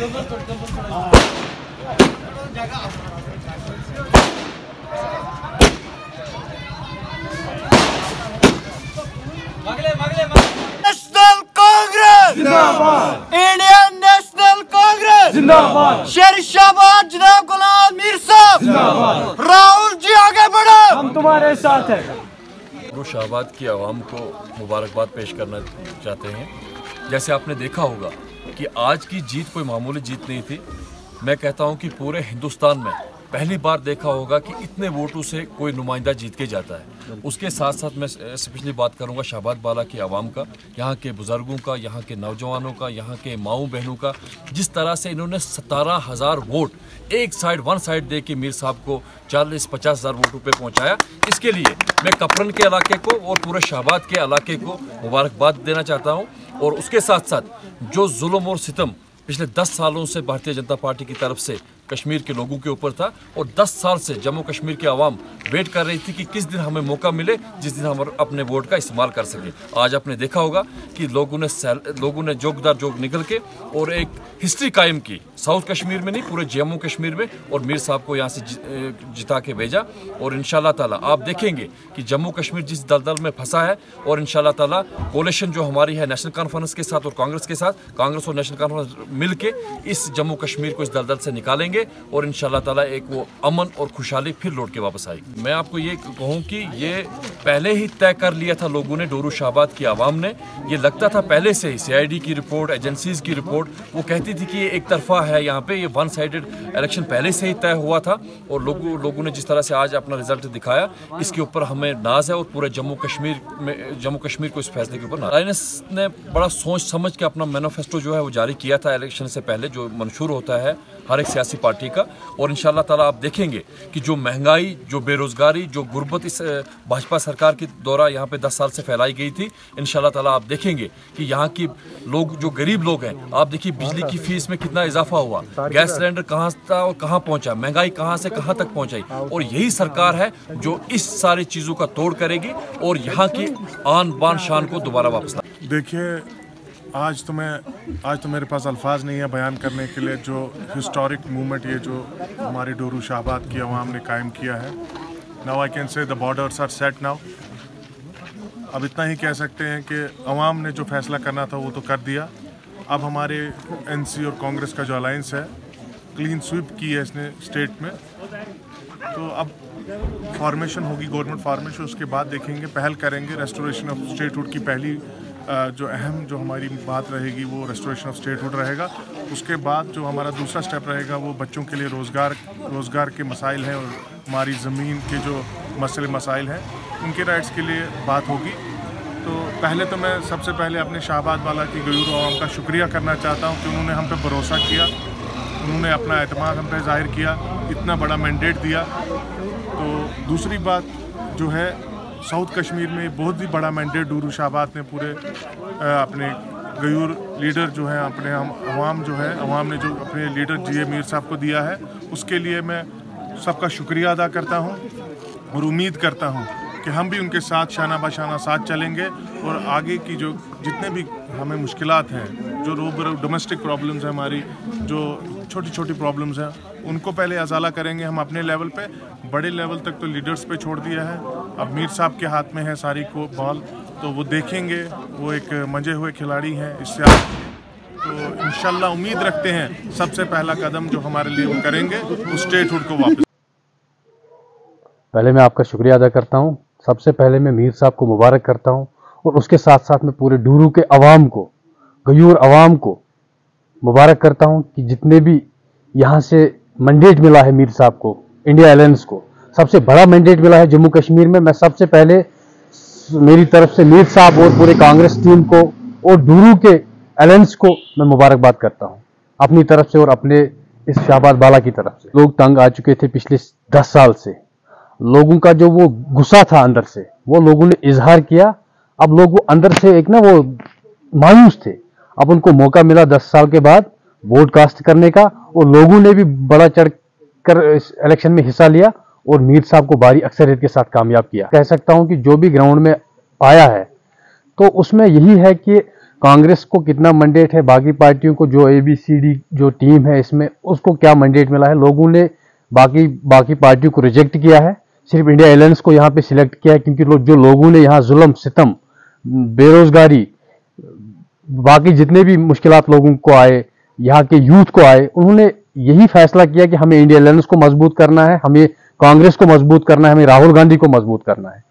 National Congress जिंदाबाद, Indian national Congress जिंदाबाद, शेर शाहबाद जनाब गुलाम मीर साहब जिंदाबाद, राहुल जी आगे बढ़ो, हम तुम्हारे साथ हैं। शाहबाद की आवाम को मुबारकबाद पेश करना चाहते हैं। जैसे आपने देखा होगा कि आज की जीत कोई मामूली जीत नहीं थी। मैं कहता हूं कि पूरे हिंदुस्तान में पहली बार देखा होगा कि इतने वोटों से कोई नुमाइंदा जीत के जाता है। उसके साथ साथ मैं स्पेशली बात करूंगा शाहबाद बाला की आवाम का, यहाँ के बुज़ुर्गों का, यहाँ के नौजवानों का, यहाँ के माओ बहनों का। जिस तरह से इन्होंने 17,000 वोट एक साइड वन साइड दे के मीर साहब को 40-50 हज़ार वोटों पे पहुँचाया, इसके लिए मैं कपरन के इलाके को और पूरे शाहबाद के इलाके को मुबारकबाद देना चाहता हूँ। और उसके साथ साथ जो जुल्म और सितम पिछले 10 सालों से भारतीय जनता पार्टी की तरफ से कश्मीर के लोगों के ऊपर था, और 10 साल से जम्मू कश्मीर की आवाम वेट कर रही थी कि किस दिन हमें मौका मिले जिस दिन हम अपने वोट का इस्तेमाल कर सके। आज आपने देखा होगा कि लोगों ने जोगदार जोग निकल के और एक हिस्ट्री कायम की, साउथ कश्मीर में नहीं पूरे जम्मू कश्मीर में, और मीर साहब को यहाँ से जिता के भेजा। और इंशाल्लाह ताला आप देखेंगे कि जम्मू कश्मीर जिस दलदल में फंसा है, और इंशाल्लाह ताला कोalition जो हमारी है नेशनल कॉन्फ्रेंस के साथ और कांग्रेस के साथ, कांग्रेस और नेशनल कॉन्फ्रेंस मिल के इस जम्मू कश्मीर को इस दलदल से निकालेंगे, और इंशाल्लाह ताला एक वो अमन और खुशहाली फिर लौट के वापस आएगी। मैं आपको ये कहूँ कि ये पहले ही तय कर लिया था लोगों ने, डोरू शाहबाद की आवाम ने। ये लगता था पहले से ही, CID की रिपोर्ट, एजेंसीज की रिपोर्ट वो कहती थी कि ये एक तरफा है, यहाँ पे ये वन साइडेड इलेक्शन पहले से ही तय हुआ था। और लोगों ने जिस तरह से आज अपना रिजल्ट दिखाया, इसके ऊपर हमें नाज है, और पूरे जम्मू कश्मीर को इस फैसले के ऊपर नाज। आईएनएस ने बड़ा सोच समझ के अपना मैनिफेस्टो जो है वो जारी किया था इलेक्शन से पहले, जो मंशूर होता है हर एक सियासी पार्टी का। और इंशाल्लाह ताला आप देखेंगे कि जो महंगाई, जो बेरोजगारी, जो गुर्बत इस भाजपा सरकार के दौरा यहाँ पे 10 साल से फैलाई गई थी, इंशाल्लाह ताला आप देखेंगे कि यहाँ की लोग, जो गरीब लोग हैं, आप देखिए बिजली की फीस में कितना इजाफा हुआ, गैस सिलेंडर कहाँ था और कहाँ पहुँचा, महंगाई कहाँ से कहाँ तक पहुँचाई। और यही सरकार है जो इस सारी चीज़ों का तोड़ करेगी और यहाँ की आन बान शान को दोबारा वापस ला। देखिए, आज तो मेरे पास अल्फाज नहीं है बयान करने के लिए जो हिस्टोरिक मूवमेंट ये जो हमारी डोरू शाहबाद की आवाम ने कायम किया है। Now I can say the borders are set now. अब इतना ही कह सकते हैं कि आवाम ने जो फैसला करना था वो तो कर दिया। अब हमारे NC और कांग्रेस का जो अलायंस है, क्लीन स्वीप की है इसने स्टेट में, तो अब फॉर्मेशन होगी, गवर्नमेंट फॉर्मेशन। उसके बाद देखेंगे, पहल करेंगे। रेस्टोरेशन ऑफ स्टेटहुड की पहली जो अहम जो हमारी बात रहेगी वो रेस्टोरेशन ऑफ स्टेटहुड रहेगा। उसके बाद जो हमारा दूसरा स्टेप रहेगा वो बच्चों के लिए रोज़गार के मसाइल हैं, और हमारी ज़मीन के जो मसाइल हैं उनके राइट्स के लिए बात होगी। तो पहले तो मैं सबसे पहले अपने शाहबाद वाला की गयूर आवाम का शुक्रिया करना चाहता हूँ कि उन्होंने हम पे भरोसा किया, उन्होंने अपना एतमाद हम पे ज़ाहिर किया, इतना बड़ा मैंडेट दिया। तो दूसरी बात जो है, साउथ कश्मीर में बहुत ही बड़ा मैंडेट डोरू शाहबाद ने पूरे अपने गयूर लीडर जो है, अपने अवाम ने जो अपने लीडर GA मीर साहब को दिया है, उसके लिए मैं सबका शुक्रिया अदा करता हूं, और उम्मीद करता हूं कि हम भी उनके साथ शाना बशाना साथ चलेंगे। और आगे की जो जितने भी हमें मुश्किलात हैं, जो डोमेस्टिक प्रॉब्लम्स हैं, हमारी जो छोटी छोटी प्रॉब्लम्स हैं, उनको पहले अजाला करेंगे हम अपने लेवल पे। बड़े लेवल तक तो लीडर्स पे छोड़ दिया है, अब मीर साहब के हाथ में है सारी को बॉल, तो वो देखेंगे। वो एक मंजे हुए खिलाड़ी हैं इससे तो इंशाल्लाह उम्मीद रखते हैं सबसे पहला कदम जो हमारे लिए वो करेंगे वो स्टेटहुड को वापस। पहले मैं आपका शुक्रिया अदा करता हूं। सबसे पहले मैं मीर साहब को मुबारक करता हूं, और उसके साथ साथ मैं पूरे डोरू के अवाम को, गयूर अवाम को मुबारक करता हूं कि जितने भी यहाँ से मैंडेट मिला है मीर साहब को, इंडिया अलायंस को सबसे बड़ा मैंडेट मिला है जम्मू कश्मीर में। मैं सबसे पहले मेरी तरफ से मीर साहब और पूरे कांग्रेस टीम को और डोरू के अलायंस को मैं मुबारकबाद करता हूं अपनी तरफ से और अपने इस शाहबाद बाला की तरफ से। लोग तंग आ चुके थे पिछले 10 साल से, लोगों का जो वो गुस्सा था अंदर से वो लोगों ने इजहार किया। अब लोग वो अंदर से एक ना वो मायूस थे, अब उनको मौका मिला 10 साल के बाद वोट कास्ट करने का, और लोगों ने भी बड़ा चढ़ कर इस इलेक्शन में हिस्सा लिया और मीर साहब को भारी अक्सरियत के साथ कामयाब किया। कह सकता हूं कि जो भी ग्राउंड में आया है तो उसमें यही है कि कांग्रेस को कितना मैंडेट है, बाकी पार्टियों को जो ABCD जो टीम है इसमें उसको क्या मैंडेट मिला है। लोगों ने बाकी पार्टियों को रिजेक्ट किया है, सिर्फ इंडिया अलायंस को यहाँ पे सिलेक्ट किया है, क्योंकि जो लोगों ने यहाँ जुल्म सितम, बेरोजगारी, बाकी जितने भी मुश्किलात लोगों को आए, यहाँ के यूथ को आए, उन्होंने यही फैसला किया कि हमें इंडिया अलायंस को मजबूत करना है, हमें कांग्रेस को मजबूत करना है, हमें राहुल गांधी को मजबूत करना है।